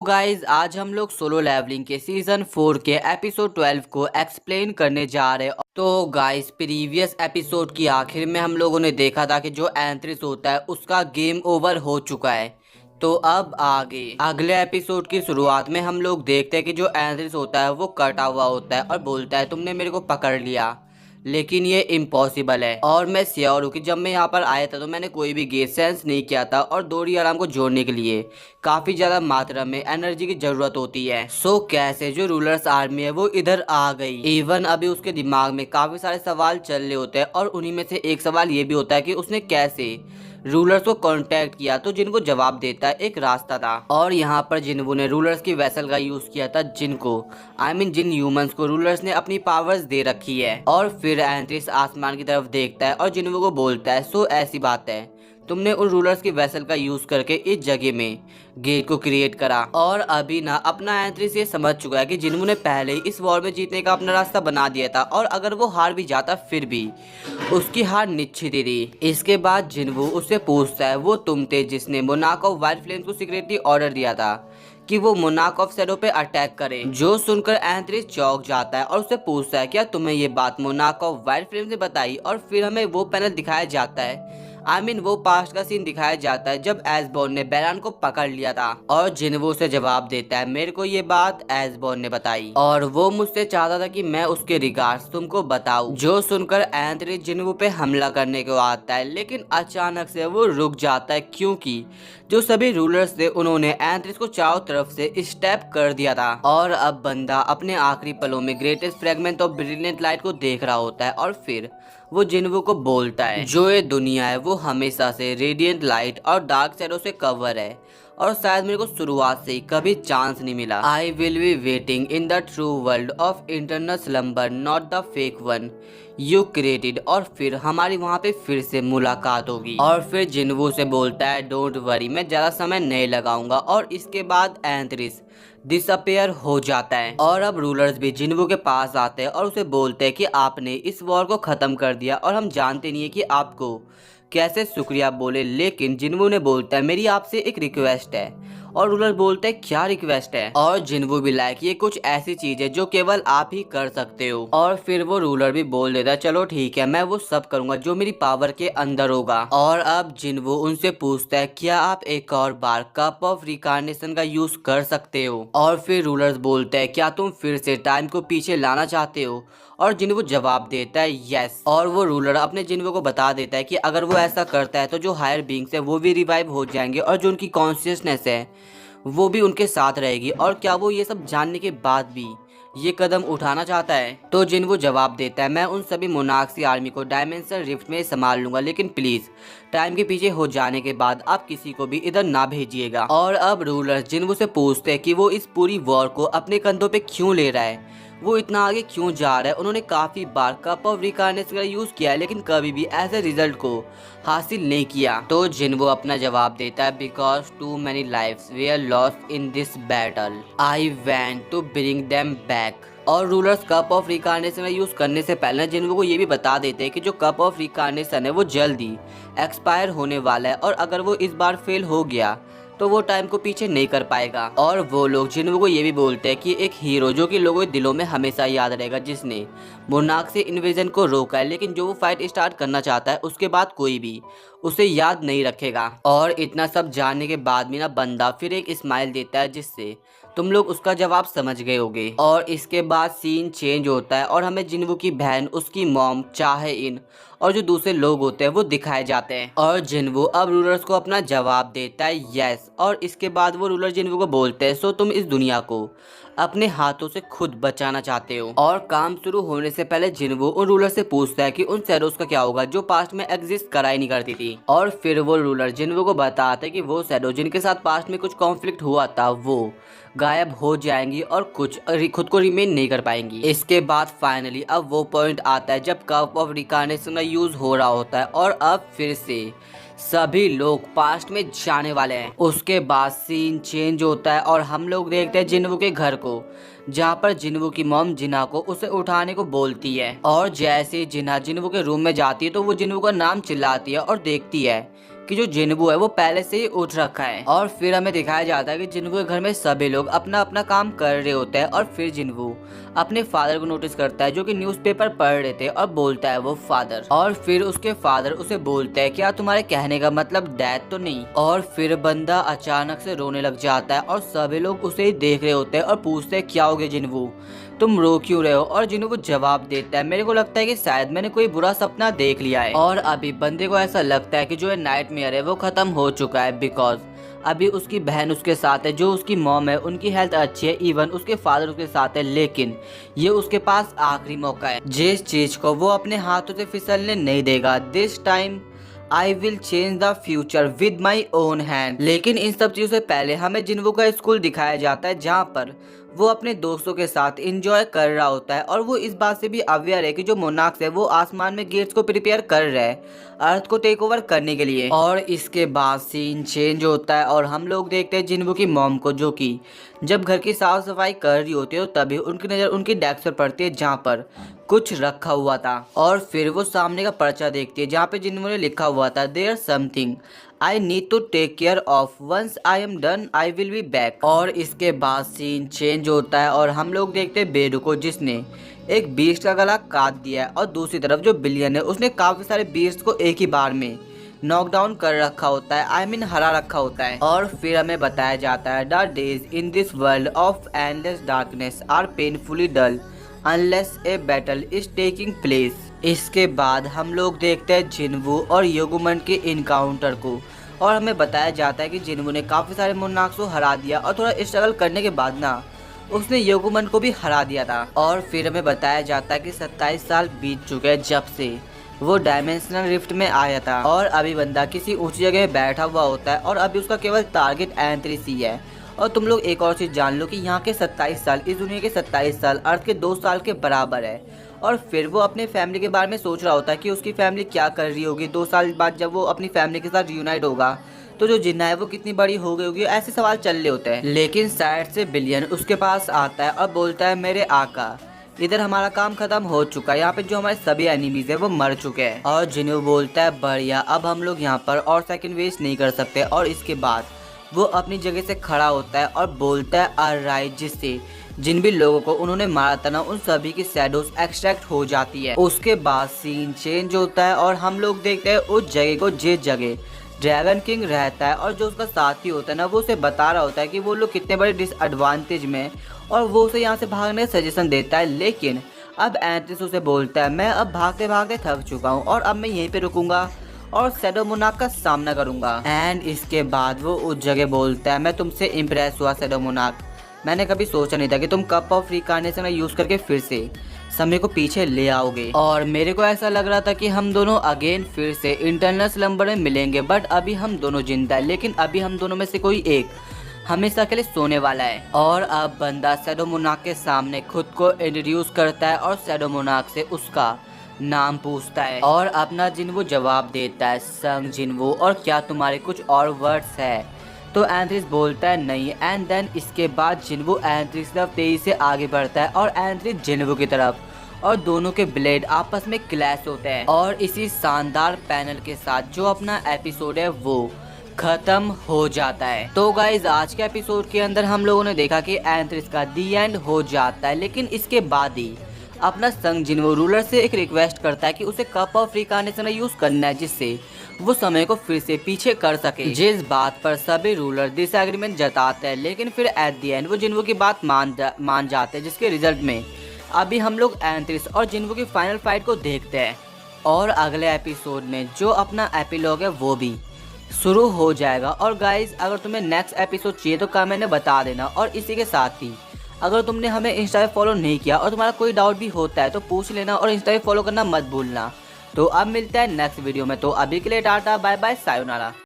Guys आज हम लोग सोलो लेवलिंग के सीजन 4 के एपिसोड 12 को एक्सप्लेन करने जा रहे हैं। तो गाइज प्रीवियस एपिसोड की आखिर में हम लोगों ने देखा था कि जो एंथ्रिस होता है उसका गेम ओवर हो चुका है। तो अब आगे अगले एपिसोड की शुरुआत में हम लोग देखते हैं कि जो एंथ्रिस होता है वो कटा हुआ होता है और बोलता है तुमने मेरे को पकड़ लिया, लेकिन ये इम्पॉसिबल है। और मैं श्योर हूँ कि जब मैं यहाँ पर आया था तो मैंने कोई भी गेस सेंस नहीं किया था और दोरी आराम को जोड़ने के लिए काफ़ी ज़्यादा मात्रा में एनर्जी की ज़रूरत होती है। सो कैसे जो रूलर्स आर्मी है वो इधर आ गई। इवन अभी उसके दिमाग में काफ़ी सारे सवाल चल रहे होते हैं और उन्हीं में से एक सवाल ये भी होता है कि उसने कैसे रूलर्स को कांटेक्ट किया। तो जिनको जवाब देता है एक रास्ता था और यहाँ पर जिन्हों ने रूलर्स की वेसल का यूज किया था, जिनको जिन ह्यूमंस को रूलर्स ने अपनी पावर्स दे रखी है। और फिर एंथ्रिस आसमान की तरफ देखता है और जिन्हों को बोलता है सो ऐसी बात है, तुमने उन रूलर्स की वेसल का यूज करके इस जगह में गेट को क्रिएट करा। और अभी ना अपना एंथ्रिस ये समझ चुका है कि जिन्हों ने पहले ही इस वॉर में जीतने का अपना रास्ता बना दिया था और अगर वो हार भी जाता फिर भी उसकी हार निश्चित ही थी। इसके बाद जिन्हों उससे पूछता है वो तुम थे जिसने मोनार्क ऑफ वाइल्ड फ्लेम्स को सीक्रेटली ऑर्डर दिया था कि वो मोनार्क ऑफ शैडो पे अटैक करे। जो सुनकर एंथ्रिस चौंक जाता है और उससे पूछता है क्या तुम्हें ये बात मोनार्क ऑफ वाइल्ड फ्लेम्स ने बताई। और फिर हमें वो पैनल दिखाया जाता है, वो पास्ट का सीन दिखाया जाता है जब एसबॉर्न ने बेरान को पकड़ लिया था। और जिन्हों से जवाब देता है मेरे को ये बात एसबॉर्न ने बताई और वो मुझसे चाहता था कि मैं उसके रिगार्ड्स तुमको बताऊं। जो सुनकर एंथ्रिस जिन्हों पे हमला करने को आता है, लेकिन अचानक से वो रुक जाता है क्योंकि जो सभी रूलर्स थे उन्होंने एंथ्रिस को चारों तरफ से स्टेप कर दिया था। और अब बंदा अपने आखिरी पलों में greatest fragment of brilliant light को देख रहा होता है और फिर वो जिन्हों को बोलता है जो ये दुनिया है वो हमेशा से रेडिएंट लाइट और डार्क शैडो से कवर है और शायद मेरे को शुरुआत से ही कभी चांस नहीं मिला। आई will be waiting in the true world of internal slumber not the fake one you created. और फिर हमारी वहाँ पे फिर से मुलाकात होगी। और फिर जिन्हों से बोलता है डोंट वरी मैं ज़्यादा समय नहीं लगाऊंगा। और इसके बाद एंथ्रिस डिसअपेयर हो जाता है और अब रूलर्स भी जिन्हों के पास आते हैं और उसे बोलते हैं कि आपने इस वॉर को ख़त्म कर दिया और हम जानते नहीं है कि आपको कैसे शुक्रिया बोले। लेकिन जिन्हों ने बोलता है मेरी आपसे एक रिक्वेस्ट है। और रूलर बोलते हैं क्या रिक्वेस्ट है। और जिन्हों भी लाइक ये कुछ ऐसी चीज है जो केवल आप ही कर सकते हो। और फिर वो रूलर भी बोल देता है चलो ठीक है मैं वो सब करूंगा जो मेरी पावर के अंदर होगा। और अब जिन्हों उनसे पूछता है क्या आप एक और बार कप ऑफ रिकार्नेशन का यूज कर सकते हो। और फिर रूलर्स बोलते हैं क्या तुम फिर से टाइम को पीछे लाना चाहते हो। और जिन्हों जवाब देता है यस। और वो रूलर अपने जिन्हों को बता देता है कि अगर वो ऐसा करता है तो जो हायर बींग्स है वो भी रिवाइव हो जाएंगे और जो उनकी कॉन्शियसनेस है वो भी उनके साथ रहेगी। और क्या वो ये सब जानने के बाद भी ये कदम उठाना चाहता है। तो जिन्हों जवाब देता है मैं उन सभी मोनार्क्स की आर्मी को डायमेंशनल रिफ्ट में संभाल लूंगा, लेकिन प्लीज टाइम के पीछे हो जाने के बाद आप किसी को भी इधर ना भेजिएगा। और अब रूलर्स जिन्हों से पूछते हैं कि वो इस पूरी वॉर को अपने कंधों पे क्यों ले रहा है, वो इतना आगे क्यों जा रहा है। उन्होंने काफ़ी बार कप ऑफ रिकार्नेशन का यूज़ किया है लेकिन कभी भी ऐसे रिजल्ट को हासिल नहीं किया। तो जिन्हों अपना जवाब देता है because too many lives were lost in this battle I went to bring them back. और रूलर्स कप ऑफ रिकार्नेशन का यूज़ करने से पहले जिन्हों को ये भी बता देते हैं कि जो कप ऑफ रिकार्नेशन है वो जल्दी एक्सपायर होने वाला है और अगर वो इस बार फेल हो गया तो वो टाइम को पीछे नहीं कर पाएगा। और वो लोग जिन्हों को ये भी बोलते हैं कि एक हीरो जो कि लोगों के दिलों में हमेशा याद रहेगा जिसने मोनार्क से इन्वेजन को रोका है, लेकिन जो वो फाइट स्टार्ट करना चाहता है उसके बाद कोई भी उसे याद नहीं रखेगा। और इतना सब जानने के बाद भी ना बंदा फिर एक स्माइल देता है जिससे तुम लोग उसका जवाब समझ गए होगे। और इसके बाद सीन चेंज होता है और हमें जिन्हों की बहन, उसकी मॉम, चाहे इन और जो दूसरे लोग होते हैं वो दिखाए जाते हैं। और जिन्हों अब रूलर्स को अपना जवाब देता है यस। और इसके बाद वो रूलर जिन्हों को बोलते हैं सो तुम इस दुनिया को अपने हाथों से खुद बचाना चाहते हो। और काम शुरू होने से पहले जिन्हों उन रूलर से पूछता है कि उन शैडोज का क्या होगा जो पास्ट में एग्जिस्ट करा ही नहीं करती थी। और फिर वो रूलर जिन्हों को बताते हैं कि वो शैडो जिनके साथ पास्ट में कुछ कॉन्फ्लिक्ट हुआ था वो गायब हो जाएंगी और कुछ खुद को रिमेन नहीं कर पाएंगी। इसके बाद फाइनली अब वो पॉइंट आता है जब कप ऑफ रिकार्नेशन का यूज हो रहा होता है और अब फिर से सभी लोग पास्ट में जाने वाले हैं। उसके बाद सीन चेंज होता है और हम लोग देखते हैं जिन्हों के घर को, जहाँ पर जिन्हों की मॉम जिन्हा को उसे उठाने को बोलती है। और जैसे जिन्हा जिन्हों के रूम में जाती है तो वो जिन्हों का नाम चिल्लाती है और देखती है कि जो जिन्वू है वो पहले से ही उठ रखा है। और फिर हमें दिखाया जाता है कि जिन्वू के घर में सभी लोग अपना अपना काम कर रहे होते हैं और फिर जिन्वू अपने फादर को नोटिस करता है जो कि न्यूज़पेपर पढ़ रहे थे और बोलता है वो फादर। और फिर उसके फादर उसे बोलते हैं क्या तुम्हारे कहने का मतलब डैड तो नहीं। और फिर बंदा अचानक से रोने लग जाता है और सभी लोग उसे ही देख रहे होते हैं और पूछते हैं क्या हो गया जिन्वू, तुम रो क्यों रहे हो। और जिन्वू जवाब देता है मेरे को लगता है कि शायद मैंने कोई बुरा सपना देख लिया है। और अभी बंदे को ऐसा लगता है कि जो नाइटमेयर है वो खत्म हो चुका है, बिकॉज अभी उसकी बहन उसके साथ है, जो उसकी मॉम है उनकी हेल्थ अच्छी है, इवन उसके फादर उसके साथ है, लेकिन ये उसके पास आखिरी मौका है जिस चीज को वो अपने हाथों से फिसलने नहीं देगा। This time I will change the future with my own hand. लेकिन इन सब चीजों से पहले हमें जिन्वू का स्कूल दिखाया जाता है जहाँ पर वो अपने दोस्तों के साथ एंजॉय कर रहा होता है और वो इस बात से भी अवेयर है कि जो मोनार्क्स है वो आसमान में गेट्स को प्रिपेयर कर रहा है अर्थ को टेक ओवर करने के लिए। और इसके बाद सीन चेंज होता है और हम लोग देखते हैं जिन्वू की मॉम को, जो कि जब घर की साफ सफाई कर रही होती है तभी उनकी नज़र उनकी डेस्क पर पड़ती है जहाँ पर कुछ रखा हुआ था। और फिर वो सामने का पर्चा देखती है जहाँ पे जिन्वू ने लिखा हुआ था there something I need to take care of, once I am done I will be back. और इसके बाद सीन चेंज होता है और हम लोग देखते हैं बेडू को, जिसने एक बीस्ट का गला काट दिया है और दूसरी तरफ जो बिलियन है उसने काफी सारे बीस्ट को एक ही बार में नॉकडाउन कर रखा होता है, आई मीन हरा रखा होता है। और फिर हमें बताया जाता है the days in this world of endless darkness are painfully dull unless a battle is taking place. इसके बाद हम लोग देखते हैं जिन्वू और योगुमन के इनकाउंटर को और हमें बताया जाता है कि जिन्वू ने काफ़ी सारे मोनार्क्स को हरा दिया और थोड़ा स्ट्रगल करने के बाद ना उसने योगुमन को भी हरा दिया था। और फिर हमें बताया जाता है कि 27 साल बीत चुके हैं जब से वो डायमेंशनल रिफ्ट में आया था और अभी बंदा किसी ऊंची जगह में बैठा हुआ होता है और अभी उसका केवल टारगेट एंट्री है। और तुम लोग एक और चीज़ जान लो कि यहाँ के 27 साल इस दुनिया के 27 साल अर्थ के 2 साल के बराबर है। और फिर वो अपने फैमिली के बारे में सोच रहा होता है कि उसकी फैमिली क्या कर रही होगी 2 साल बाद जब वो अपनी फैमिली के साथ यूनाइट होगा, तो जो जिन्ना है वो कितनी बड़ी हो गई होगी, ऐसे सवाल चल रहे होते हैं। लेकिन साइड से बिलियन उसके पास आता है और बोलता है मेरे आका इधर हमारा काम खत्म हो चुका है, यहाँ पे जो हमारे सभी एनिमीज है वो मर चुके हैं। और जिन्हों बोलता है बढ़िया, अब हम लोग यहाँ पर और सेकंड वेस्ट नहीं कर सकते। और इसके बाद वो अपनी जगह से खड़ा होता है और बोलता है ऑलराइट, जिससे जिन भी लोगों को उन्होंने मारा था ना उन सभी की शैडोज एक्सट्रैक्ट हो जाती है। उसके बाद सीन चेंज होता है और हम लोग देखते हैं उस जगह को जिस जगह ड्रैगन किंग रहता है और जो उसका साथी होता है ना वो उसे बता रहा होता है कि वो लोग कितने बड़े डिसएडवांटेज में, और वो उसे यहाँ से भागने का सजेशन देता है। लेकिन अब एंट्रिस उसे बोलता है मैं अब भागते भागते थक चुका हूँ और अब मैं यहीं पे रुकूंगा और शैडो मोनार्क का सामना करूंगा। एंड इसके बाद वो उस जगह बोलता है मैं तुमसे इम्प्रेस हुआ शैडो मोनार्क, मैंने कभी सोचा नहीं था कि तुम कप ऑफ रिकार्नेशन यूज करके फिर से समय को पीछे ले आओगे। और मेरे को ऐसा लग रहा था कि हम दोनों अगेन फिर से इंटरनल स्लम्बर में मिलेंगे, बट अभी हम दोनों जिंदा है, लेकिन अभी हम दोनों में से कोई एक हमेशा के लिए सोने वाला है। और अब बंदा शैडो मोनार्क के सामने खुद को इंट्रोड्यूस करता है और शैडो मोनार्क से उसका नाम पूछता है और अपना जिन्वू जवाब देता है संग जिन्वू, और क्या तुम्हारे कुछ और वर्ड्स है। तो एंथ्रिस बोलता है नहीं। एंड देन इसके बाद जिन्वू एंथ्रिस की तरफ तेजी से आगे बढ़ता है और एंथ्रिस जिन्वू की तरफ, और दोनों के ब्लेड आपस में क्लैश होते हैं। और इसी शानदार पैनल के साथ जो अपना एपिसोड है वो खत्म हो जाता है। तो गाइज आज के एपिसोड के अंदर हम लोगों ने देखा कि एंथ्रिस का दी एंड हो जाता है, लेकिन इसके बाद ही अपना संग जिन्वू रूलर से एक रिक्वेस्ट करता है कि उसे कप ऑफ रिकार्नेशन यूज करना है जिससे वो समय को फिर से पीछे कर सके। जिस बात पर सभी रूलर डिसएग्रीमेंट जताते हैं, लेकिन फिर एट दी एंड वो जिन्वू की बात मान जाते हैं, जिसके रिजल्ट में अभी हम लोग एंथ्रिस और जिन्वू की फाइनल फाइट को देखते हैं। और अगले एपिसोड में जो अपना एपिलॉग है वो भी शुरू हो जाएगा। और गाइज अगर तुम्हें नेक्स्ट एपिसोड चाहिए तो कमेंट में बता देना। और इसी के साथ ही अगर तुमने हमें इंस्टा पे फॉलो नहीं किया और तुम्हारा कोई डाउट भी होता है तो पूछ लेना, और इंस्टा पे फॉलो करना मत भूलना। तो अब मिलता है नेक्स्ट वीडियो में, तो अभी के लिए टाटा बाय बाय सायोनारा।